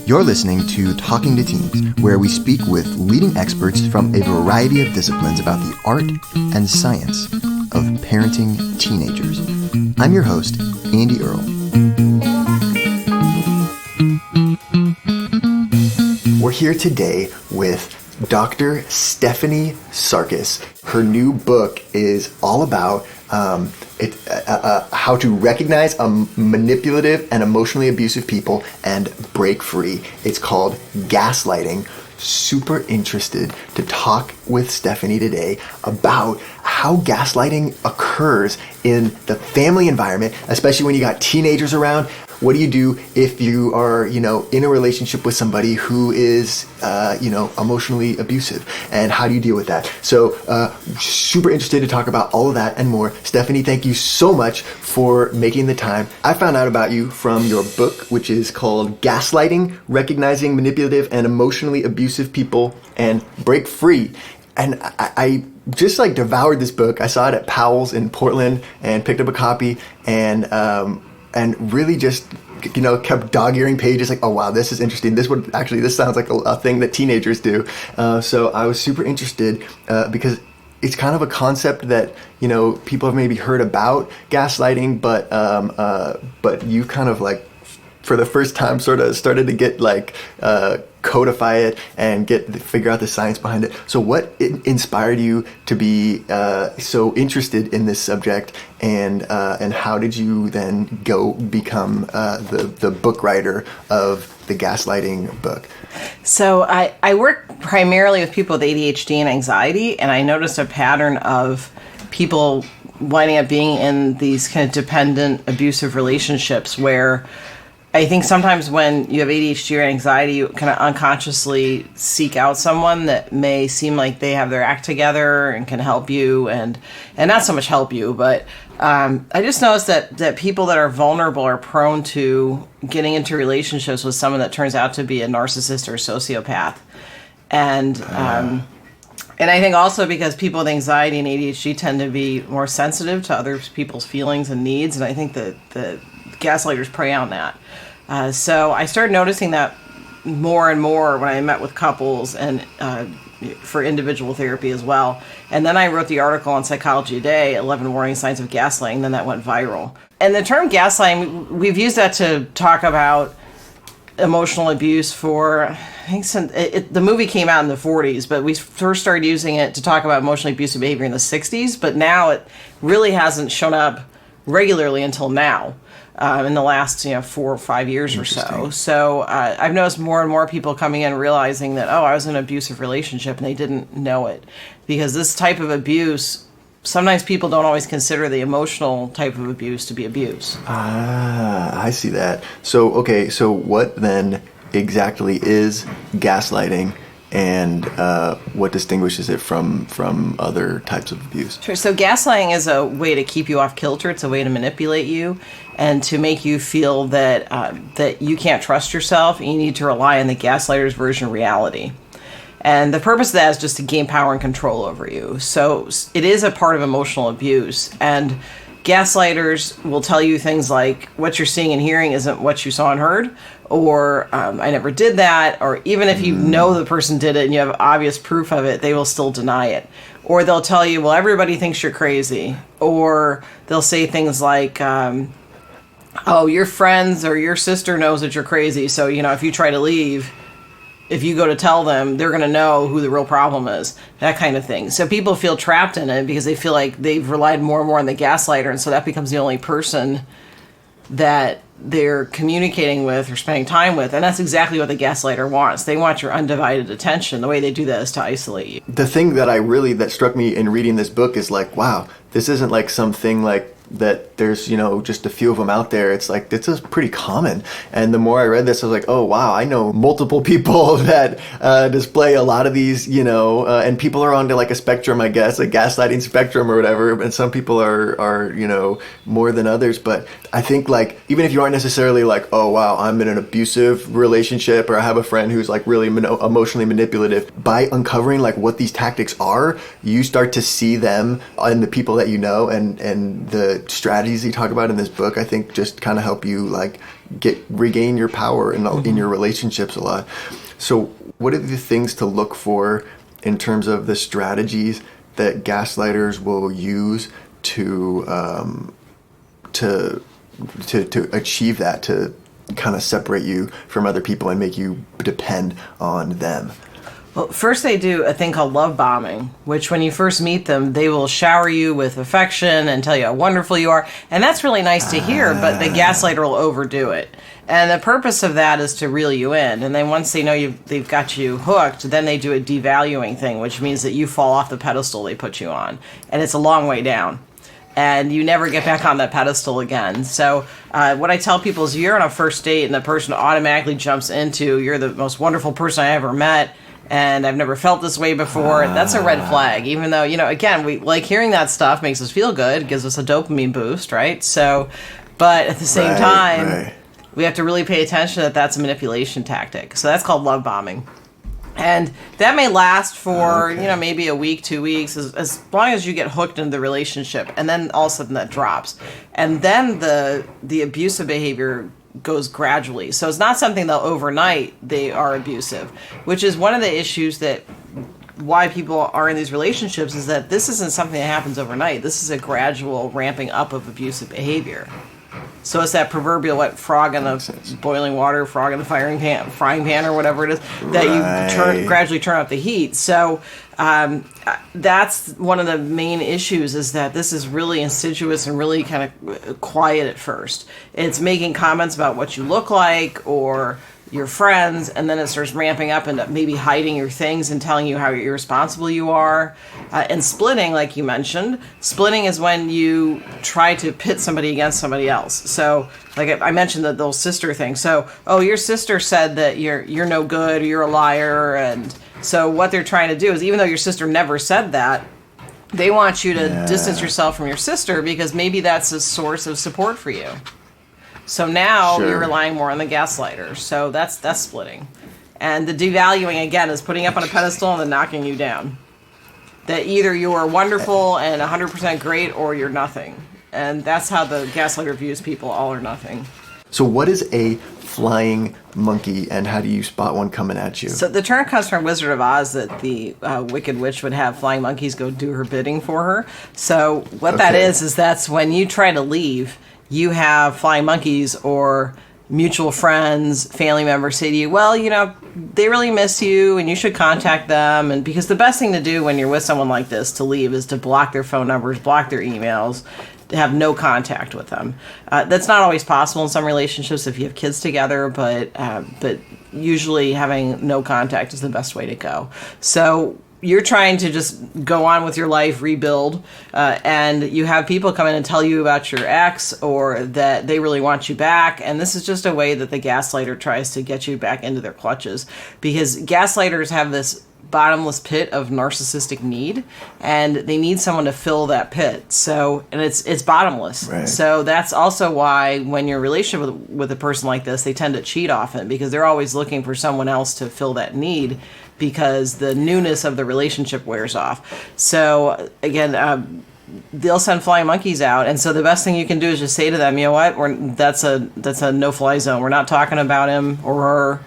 You're listening to Talking to Teens, where we speak with leading experts from a variety of disciplines about the art and science of parenting teenagers. I'm your host, Andy Earle. We're here today with Dr. Stephanie Sarkis. Her new book is all about how to recognize manipulative and emotionally abusive people and break free. It's called Gaslighting. Super interested to talk with Stephanie today about how gaslighting occurs in the family environment, especially when you got teenagers around. What do you do if you are, in a relationship with somebody who is, emotionally abusive? And how do you deal with that? So, super interested to talk about all of that and more. Stephanie, thank you so much for making the time. I found out about you from your book, which is called Gaslighting, Recognizing Manipulative and Emotionally Abusive People and Break Free. And I just devoured this book. I saw it at Powell's in Portland and picked up a copy and really just, kept dog-earing pages like, oh, wow, this is interesting. This sounds like a thing that teenagers do. So I was super interested because it's kind of a concept that, people have maybe heard about gaslighting, but you kind of for the first time sort of started to get codify it and figure out the science behind it. So what inspired you to be so interested in this subject, and how did you then go become the book writer of the Gaslighting book? So I work primarily with people with ADHD and anxiety, and I noticed a pattern of people winding up being in these kind of dependent, abusive relationships where I think sometimes when you have ADHD or anxiety, you kind of unconsciously seek out someone that may seem like they have their act together and can help you, and not so much help you, but I just noticed that people that are vulnerable are prone to getting into relationships with someone that turns out to be a narcissist or a sociopath. And I think also because people with anxiety and ADHD tend to be more sensitive to other people's feelings and needs, and I think that the gaslighters prey on that. So I started noticing that more and more when I met with couples and for individual therapy as well. And then I wrote the article on Psychology Today, 11 Warning Signs of Gaslighting, then that went viral. And the term gaslighting, we've used that to talk about emotional abuse for, I think the movie came out in the 40s, but we first started using it to talk about emotionally abusive behavior in the 60s, but now it really hasn't shown up regularly until now. In the last 4 or 5 years or so. So I've noticed more and more people coming in realizing that, I was in an abusive relationship and they didn't know it. Because this type of abuse, sometimes people don't always consider the emotional type of abuse to be abuse. I see that. So what then exactly is gaslighting? And what distinguishes it from other types of abuse? Sure. So gaslighting is a way to keep you off kilter. It's a way to manipulate you and to make you feel that that you can't trust yourself and you need to rely on the gaslighter's version of reality. And the purpose of that is just to gain power and control over you. So it is a part of emotional abuse. And gaslighters will tell you things like, what you're seeing and hearing isn't what you saw and heard, or I never did that, or even if you know the person did it and you have obvious proof of it, they will still deny it. Or they'll tell you, well, everybody thinks you're crazy. Or they'll say things like, your friends or your sister knows that you're crazy, so, if you try to leave, if you go to tell them, they're going to know who the real problem is, that kind of thing. So people feel trapped in it because they feel like they've relied more and more on the gaslighter, and so that becomes the only person that they're communicating with or spending time with. And that's exactly what the gaslighter wants. They want your undivided attention. The way they do that is to isolate you. The thing that struck me in reading this book is wow, this isn't something that there's, just a few of them out there. It's this is pretty common. And the more I read this, I was like, oh, wow, I know multiple people that display a lot of these, and people are onto a spectrum, I guess, a gaslighting spectrum or whatever. And some people are more than others. But I think even if you aren't necessarily oh, wow, I'm in an abusive relationship, or I have a friend who's really emotionally manipulative, by uncovering what these tactics are, you start to see them in the people that you know, and the the strategies you talk about in this book, I think, just kind of help you like regain your power in your relationships a lot. So what are the things to look for in terms of the strategies that gaslighters will use to achieve that, to kind of separate you from other people and make you depend on them? Well, first they do a thing called love bombing, which when you first meet them, they will shower you with affection and tell you how wonderful you are. And that's really nice to hear, but the gaslighter will overdo it. And the purpose of that is to reel you in. And then once they know they've got you hooked, then they do a devaluing thing, which means that you fall off the pedestal they put you on. And it's a long way down. And you never get back on that pedestal again. So what I tell people is you're on a first date and the person automatically jumps into, you're the most wonderful person I ever met, and I've never felt this way before. That's a red flag. Even though, again, we like hearing that stuff, makes us feel good, gives us a dopamine boost, right? So, but at the same time, we have to really pay attention that that's a manipulation tactic. So that's called love bombing. And that may last for, maybe a week, 2 weeks, as long as you get hooked into the relationship. And then all of a sudden that drops. And then the abusive behavior goes gradually. So it's not something that overnight they are abusive, which is one of the issues that why people are in these relationships, is that this isn't something that happens overnight. This is a gradual ramping up of abusive behavior. So it's that proverbial frog in the boiling water, frog in the frying pan, or whatever it is, that you gradually turn up the heat. So that's one of the main issues, is that this is really insidious and really kind of quiet at first. It's making comments about what you look like or your friends, and then it starts ramping up and maybe hiding your things and telling you how irresponsible you are. And splitting, like you mentioned, splitting is when you try to pit somebody against somebody else. So, like I mentioned, the little sister thing. So, your sister said that you're no good, or you're a liar, and so what they're trying to do is, even though your sister never said that, they want you to distance yourself from your sister because maybe that's a source of support for you. So now you're relying more on the gaslighter. So that's splitting. And the devaluing, again, is putting up on a pedestal and then knocking you down. That either you are wonderful and 100% great, or you're nothing. And that's how the gaslighter views people, all or nothing. So what is a flying monkey, and how do you spot one coming at you? So the term comes from Wizard of Oz, that the Wicked Witch would have flying monkeys go do her bidding for her. So what that is that's when you try to leave, you have flying monkeys or mutual friends, family members say to you, well, they really miss you and you should contact them. And because the best thing to do when you're with someone like this to leave is to block their phone numbers, block their emails, to have no contact with them. That's not always possible in some relationships if you have kids together, but usually having no contact is the best way to go. So you're trying to just go on with your life, rebuild, and you have people come in and tell you about your ex, or that they really want you back. And this is just a way that the gaslighter tries to get you back into their clutches, because gaslighters have this bottomless pit of narcissistic need, and they need someone to fill that pit. So, and it's bottomless. Right. So that's also why when you're in a relationship with a person like this, they tend to cheat often, because they're always looking for someone else to fill that need, because the newness of the relationship wears off. So again, they'll send flying monkeys out, and so the best thing you can do is just say to them, you know what, that's a no-fly zone. We're not talking about him or her.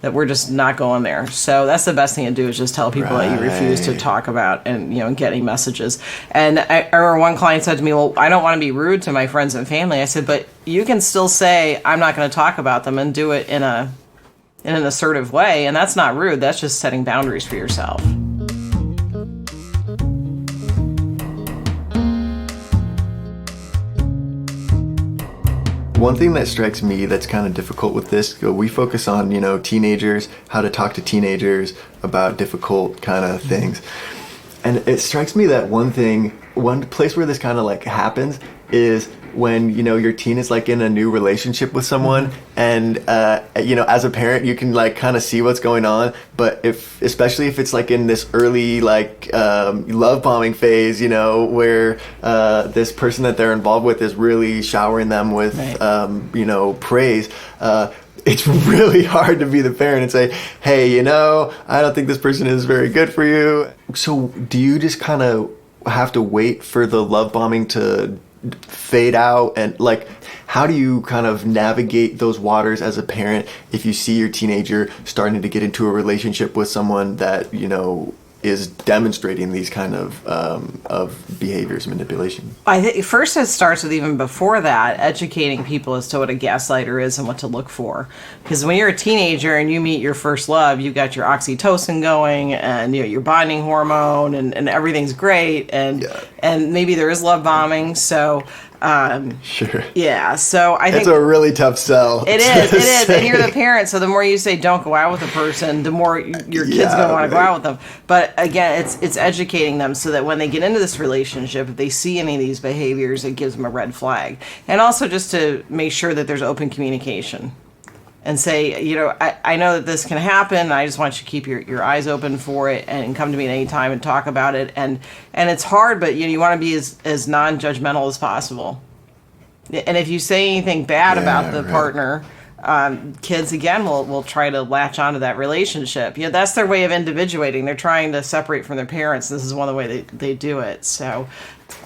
That we're just not going there. So that's the best thing to do, is just tell people that you refuse to talk about and get any messages. And I remember one client said to me, well, I don't want to be rude to my friends and family. I said, but you can still say I'm not going to talk about them and do it in an assertive way, and that's not rude. That's just setting boundaries for yourself. One thing that strikes me that's kind of difficult with this, we focus on, teenagers, how to talk to teenagers about difficult kind of things. And it strikes me that one place where this kind of like happens is when, your teen is like in a new relationship with someone, and, as a parent, you can like kind of see what's going on. But especially if it's like in this early, like, love bombing phase, where, this person that they're involved with is really showering them with, praise, it's really hard to be the parent and say, hey, I don't think this person is very good for you. So do you just kind of have to wait for the love bombing to fade out? And like, how do you kind of navigate those waters as a parent if you see your teenager starting to get into a relationship with someone that, you know, is demonstrating these kind of behaviors, manipulation? I think first it starts with, even before that, educating people as to what a gaslighter is and what to look for. Because when you're a teenager and you meet your first love, you've got your oxytocin going, and you know, your bonding hormone, and everything's great, and maybe there is love bombing. So Sure. yeah, so I think it's a really tough sell. It is, and you're the parent, so the more you say don't go out with a person, the more your kid's going to want to go out with them. But again, it's educating them so that when they get into this relationship, if they see any of these behaviors, it gives them a red flag. And also just to make sure that there's open communication. And say, you know, I know that this can happen. I just want you to keep your eyes open for it, and come to me at any time and talk about it. And it's hard, but you want to be as non-judgmental as possible. And if you say anything bad about the partner, kids again will try to latch onto that relationship. You know, that's their way of individuating. They're trying to separate from their parents. This is one of the way they do it. So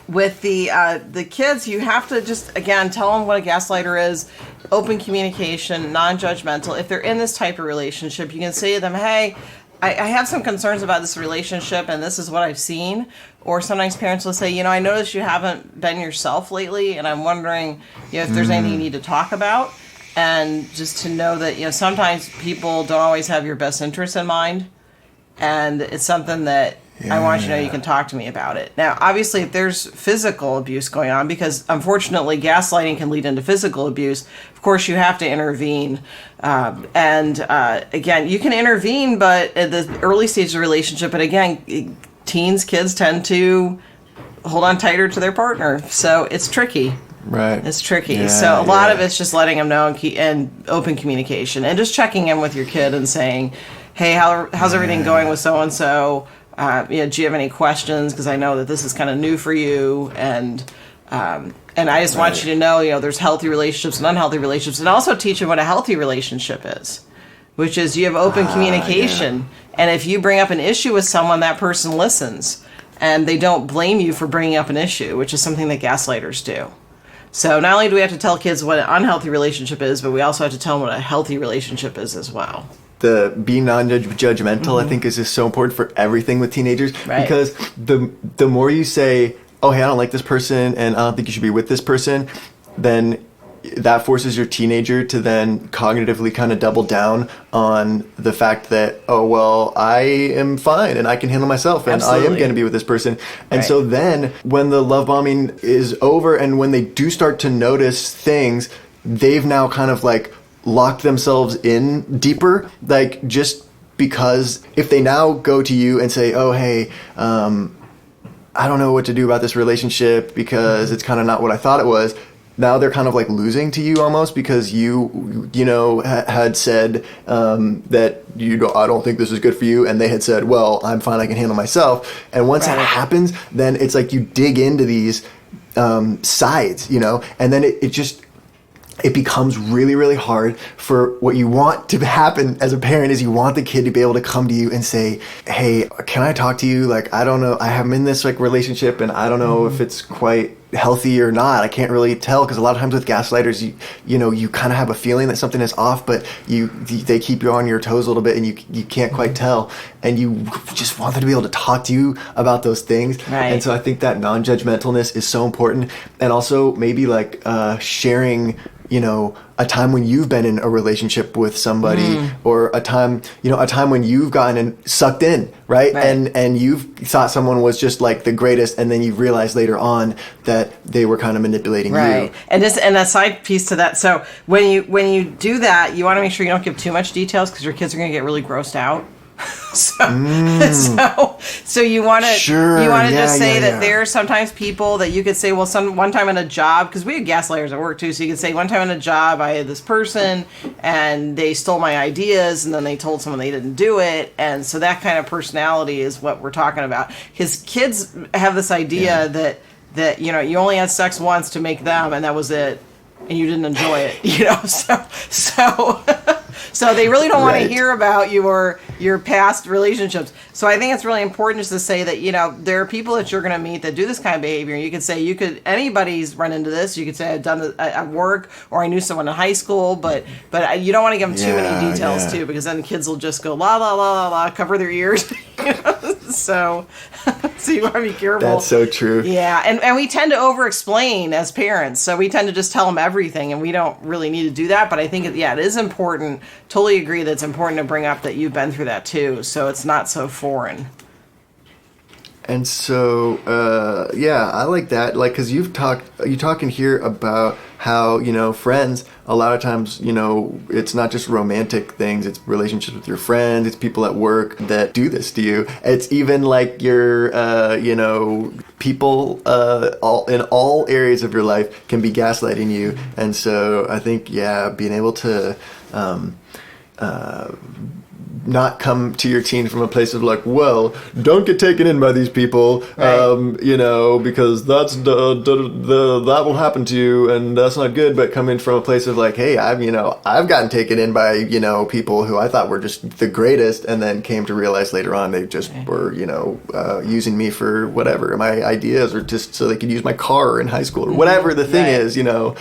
with the kids, you have to just, again, tell them what a gaslighter is. Open communication, non-judgmental. If they're in this type of relationship, you can say to them, hey, I have some concerns about this relationship, and this is what I've seen. Or sometimes parents will say, you know, I noticed you haven't been yourself lately, and I'm wondering, you know, if there's anything you need to talk about. And just to know that, you know, sometimes people don't always have your best interests in mind, and it's something that I want you to know you can talk to me about it. Now, obviously, if there's physical abuse going on, because unfortunately gaslighting can lead into physical abuse, of course you have to intervene. Again, you can intervene, but at the early stage of the relationship, but again, kids tend to hold on tighter to their partner. So it's tricky. Right. It's tricky. Yeah, so a lot of it's just letting them know, and open communication, and just checking in with your kid and saying, hey, how's everything going with so-and-so? Do you have any questions? Because I know that this is kind of new for you, and I just want you to know, you know, there's healthy relationships and unhealthy relationships, and also teach them what a healthy relationship is, which is you have open communication, and if you bring up an issue with someone, that person listens, and they don't blame you for bringing up an issue, which is something that gaslighters do. So not only do we have to tell kids what an unhealthy relationship is, but we also have to tell them what a healthy relationship is as well. The being non-judgmental, I think, is just so important for everything with teenagers, because the more you say, oh, hey, I don't like this person and I don't think you should be with this person, then that forces your teenager to then cognitively kind of double down on the fact that, oh, well, I am fine and I can handle myself, and I am going to be with this person. And so then when the love bombing is over, and when they do start to notice things, they've now kind of like locked themselves in deeper, like, just because if they now go to you and say, oh, hey, I don't know what to do about this relationship because it's kind of not what I thought it was, now they're kind of like losing to you almost, because you had said that I don't think this is good for you, and they had said, well, I'm fine, I can handle myself. And once that happens, then it's like you dig into these sides, and then it becomes really, really hard. For what you want to happen as a parent is you want the kid to be able to come to you and say, hey, can I talk to you? Like, I don't know, I'm in this like relationship and I don't know if it's quite healthy or not. I can't really tell, because a lot of times with gaslighters, you kind of have a feeling that something is off, but they keep you on your toes a little bit, and you can't quite tell, and you just want them to be able to talk to you about those things. And so I think that non-judgmentalness is so important, and also maybe like sharing a time when you've been in a relationship with somebody, or a time when you've gotten sucked in, right? And you've thought someone was just like the greatest, and then you realize later on that they were kind of manipulating you. And a side piece to that. So when you do that, you want to make sure you don't give too much details, because your kids are going to get really grossed out. So you want to just say that there are sometimes people that you could say, well, one time in a job, because we had gaslighters at work too, so you could say, one time in a job I had this person and they stole my ideas, and then they told someone they didn't do it, and so that kind of personality is what we're talking about. Because kids have this idea that you only had sex once to make them, and that was it, and you didn't enjoy it, So they really don't want to Right. hear about your past relationships. So I think it's really important just to say that, there are people that you're going to meet that do this kind of behavior. You could say, anybody's run into this. You could say, I've done it at work, or I knew someone in high school, but you don't want to give them too many details too, because then kids will just go la la la la la, cover their ears. So you want to be careful. That's so true. Yeah, and we tend to over-explain as parents, so we tend to just tell them everything, and we don't really need to do that, but I think, it is important. Totally agree that it's important to bring up that you've been through that too, so it's not so foreign. And so, I like that. Like, because you talk in here about how, friends, a lot of times, it's not just romantic things, it's relationships with your friends, it's people at work that do this to you. It's even like your, people in all areas of your life can be gaslighting you. And so I think, being able to, not come to your teen from a place of like, well, don't get taken in by these people, right. Because that will happen to you, and that's not good. But come in from a place of like, hey, I've gotten taken in by people who I thought were just the greatest, and then came to realize later on they just were using me for whatever my ideas, or just so they could use my car in high school or whatever the thing is. I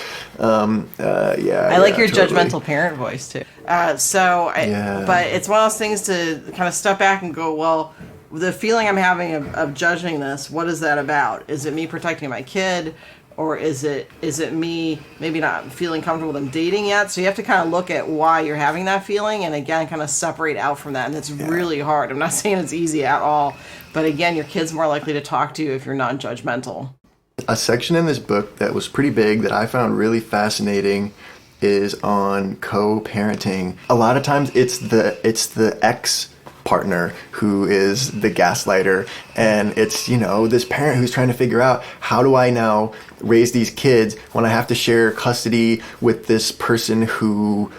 like your totally. Judgmental parent voice too. But it's one of those things to kind of step back and go, well, the feeling I'm having of judging this, what is that about? Is it me protecting my kid, or is it me maybe not feeling comfortable with them dating yet? So you have to kind of look at why you're having that feeling, and again, kind of separate out from that. And it's really hard. I'm not saying it's easy at all, but again, your kid's more likely to talk to you if you're non-judgmental. A section in this book that was pretty big that I found really fascinating is on co-parenting. A lot of times it's the ex-partner who is the gaslighter, and it's this parent who's trying to figure out, how do I now raise these kids when I have to share custody with this person who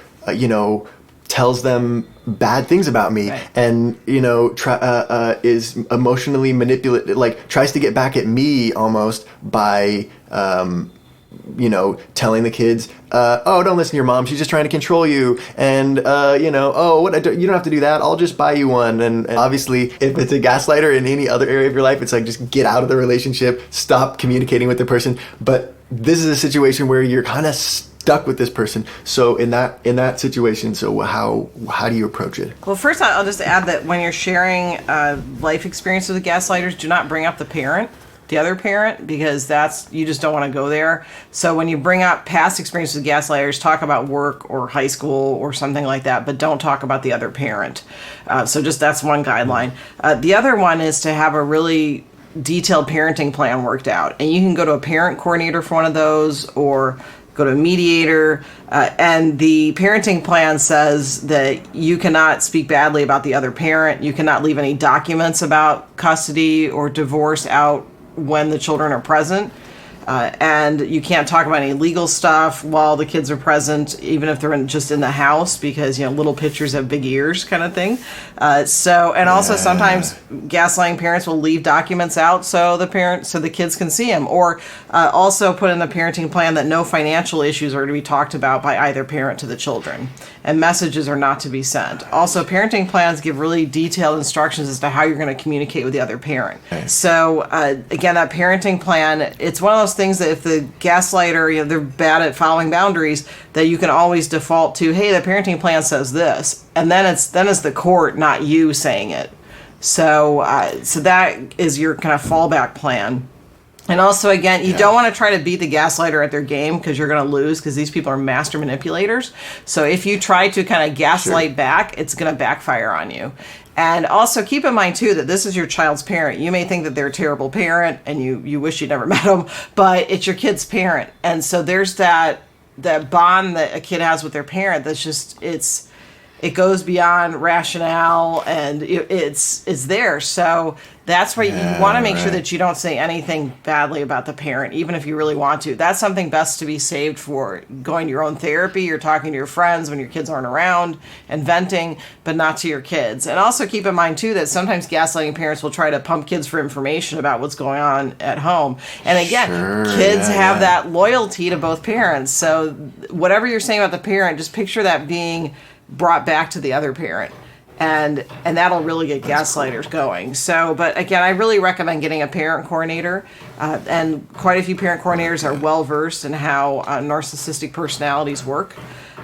tells them bad things about me, right. and is emotionally manipulative, like tries to get back at me almost by telling the kids, oh, don't listen to your mom, she's just trying to control you, and you don't have to do that, I'll just buy you one. And obviously, if it's a gaslighter in any other area of your life, it's like, just get out of the relationship, stop communicating with the person. But this is a situation where you're kind of stuck with this person. So in that situation, so how do you approach it? Well, first I'll just add that when you're sharing life experience with the gaslighters, do not bring up the other parent, because you just don't want to go there. So when you bring up past experiences with gaslighters, talk about work or high school or something like that, but don't talk about the other parent. So just that's one guideline. The other one is to have a really detailed parenting plan worked out. And you can go to a parent coordinator for one of those, or go to a mediator. And the parenting plan says that you cannot speak badly about the other parent. You cannot leave any documents about custody or divorce out when the children are present, and you can't talk about any legal stuff while the kids are present, even if they're just in the house, because little pictures have big ears, kind of thing. Also sometimes gaslighting parents will leave documents out so the kids can see them, or also put in the parenting plan that no financial issues are to be talked about by either parent to the children, and messages are not to be sent. Also, parenting plans give really detailed instructions as to how you're going to communicate with the other parent. Okay. So again, that parenting plan, it's one of those things that if the gaslighter, they're bad at following boundaries, that you can always default to, hey, the parenting plan says this, and then it's the court, not you, saying it. So that is your kind of fallback plan. And also, again, you don't want to try to beat the gaslighter at their game, because you're going to lose, because these people are master manipulators. So if you try to kind of gaslight back, it's going to backfire on you. And also keep in mind, too, that this is your child's parent. You may think that they're a terrible parent, and you wish you'd never met them, but it's your kid's parent. And so there's that bond that a kid has with their parent that's just, it goes beyond rationale, and it's there. So that's why you want to make sure that you don't say anything badly about the parent, even if you really want to. That's something best to be saved for going to your own therapy or talking to your friends when your kids aren't around and venting, but not to your kids. And also keep in mind, too, that sometimes gaslighting parents will try to pump kids for information about what's going on at home. And again, kids have that loyalty to both parents. So whatever you're saying about the parent, just picture that being brought back to the other parent. And that'll really get gaslighters going. So, but again, I really recommend getting a parent coordinator. And quite a few parent coordinators are well versed in how narcissistic personalities work.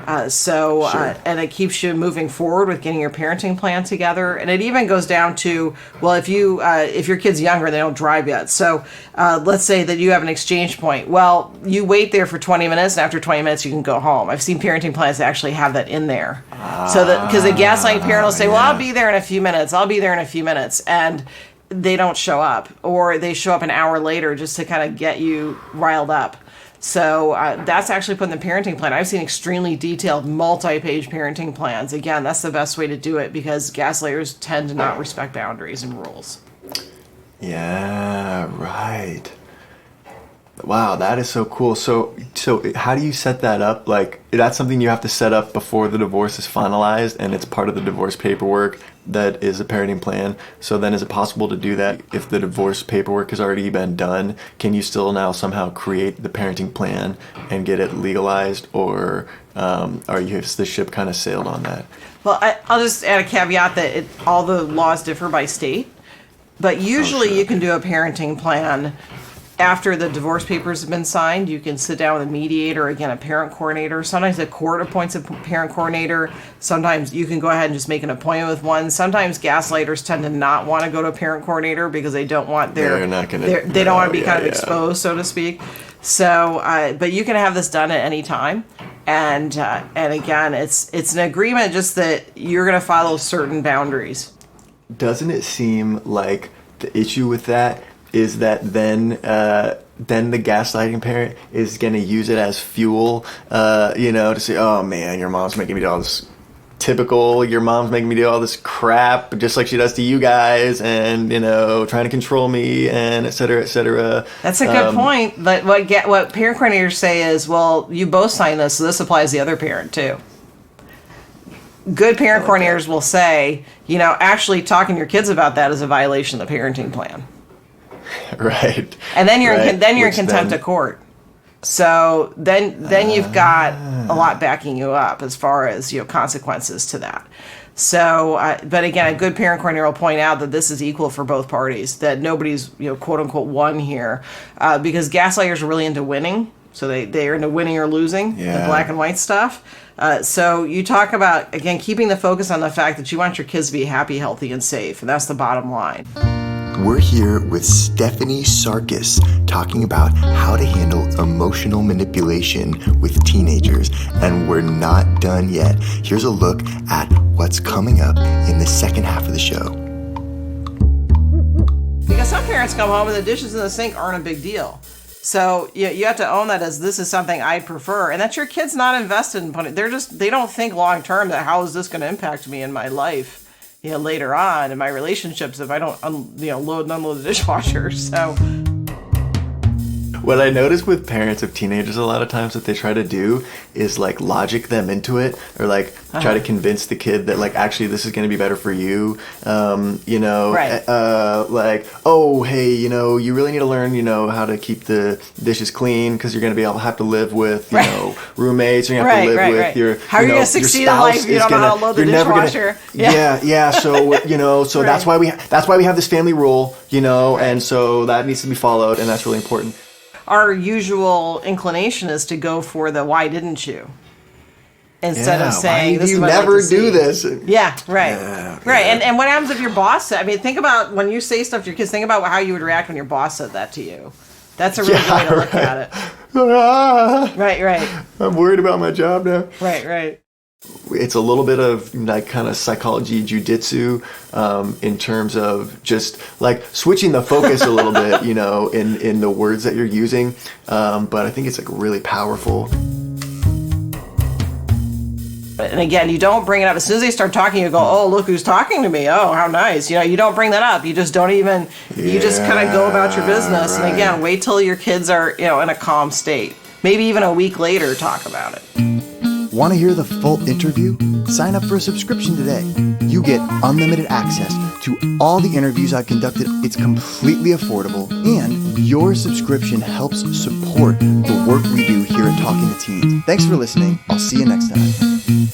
And it keeps you moving forward with getting your parenting plan together. And it even goes down to, well, if your kid's younger, they don't drive yet. So let's say that you have an exchange point. Well, you wait there for 20 minutes, and after 20 minutes, you can go home. I've seen parenting plans that actually have that in there. So that, because the gaslighting parent will say, well, I'll be there in a few minutes. I'll be there in a few minutes. And they don't show up, or they show up an hour later just to kind of get you riled up. So that's actually put in the parenting plan. I've seen extremely detailed multi-page parenting plans. Again, that's the best way to do it because gaslighters tend to not respect boundaries and rules. Yeah, right. Wow, that is so cool. So how do you set that up? Like, that's something you have to set up before the divorce is finalized, and it's part of the divorce paperwork that is a parenting plan. So then is it possible to do that if the divorce paperwork has already been done? Can you still now somehow create the parenting plan and get it legalized, or has the ship kind of sailed on that? Well, I'll just add a caveat that all the laws differ by state, but usually you can do a parenting plan after the divorce papers have been signed. You can sit down with a mediator, again, a parent coordinator. Sometimes the court appoints a parent coordinator. Sometimes you can go ahead and just make an appointment with one. Sometimes gaslighters tend to not want to go to a parent coordinator because they don't want they don't want to be kind of exposed, so to speak. So, but you can have this done at any time. And again, it's an agreement just that you're going to follow certain boundaries. Doesn't it seem like the issue with that is that then the gaslighting parent is going to use it as fuel, to say, oh man, your mom's making me do all this your mom's making me do all this crap, just like she does to you guys, and, trying to control me, and et cetera, et cetera. That's a good point. But what parent coordinators say is, well, you both signed this, so this applies to the other parent too. Good parent coordinators will say, actually talking to your kids about that is a violation of the parenting plan. Right. And then you're in contempt of court. So then you've got a lot backing you up as far as consequences to that. So, but again, a good parent coordinator will point out that this is equal for both parties, that nobody's quote unquote won here, because gaslighters are really into winning. So they are into winning or losing, the black and white stuff. So you talk about, again, keeping the focus on the fact that you want your kids to be happy, healthy, and safe, and that's the bottom line. We're here with Stephanie Sarkis talking about how to handle emotional manipulation with teenagers, and we're not done yet. Here's a look at what's coming up in the second half of the show. Because some parents come home and the dishes in the sink aren't a big deal. So you have to own that as this is something I prefer, and that your kid's not invested in putting. They don't think long term that how is this going to impact me in my life, later on in my relationships if I don't load and unload the dishwasher. So what I notice with parents of teenagers a lot of times that they try to do is like logic them into it, or like try to convince the kid that like actually this is going to be better for you. Right. Like, oh, hey, you really need to learn, how to keep the dishes clean because you're going to be able to have to live with, roommates, or you have to live with your, how are you going to succeed in life if you don't know how to load the dishwasher? So that's why we have this family rule, and so that needs to be followed, and that's really important. Our usual inclination is to go for the why didn't you? Instead of saying, why do you never do this? Yeah, right. Right. And what happens if your boss said, think about when you say stuff to your kids, think about how you would react when your boss said that to you. That's a really good way to look at it. Right. I'm worried about my job now. Right. It's a little bit of like kind of psychology jujitsu in terms of just like switching the focus a little bit, in the words that you're using. But I think it's like really powerful. And again, you don't bring it up. As soon as they start talking, you go, oh, look who's talking to me. Oh, how nice. You don't bring that up. You just don't even, you just kind of go about your business. Right. And again, wait till your kids are, in a calm state. Maybe even a week later, talk about it. Want to hear the full interview? Sign up for a subscription today. You get unlimited access to all the interviews I've conducted. It's completely affordable, and your subscription helps support the work we do here at Talking to Teens. Thanks for listening. I'll see you next time.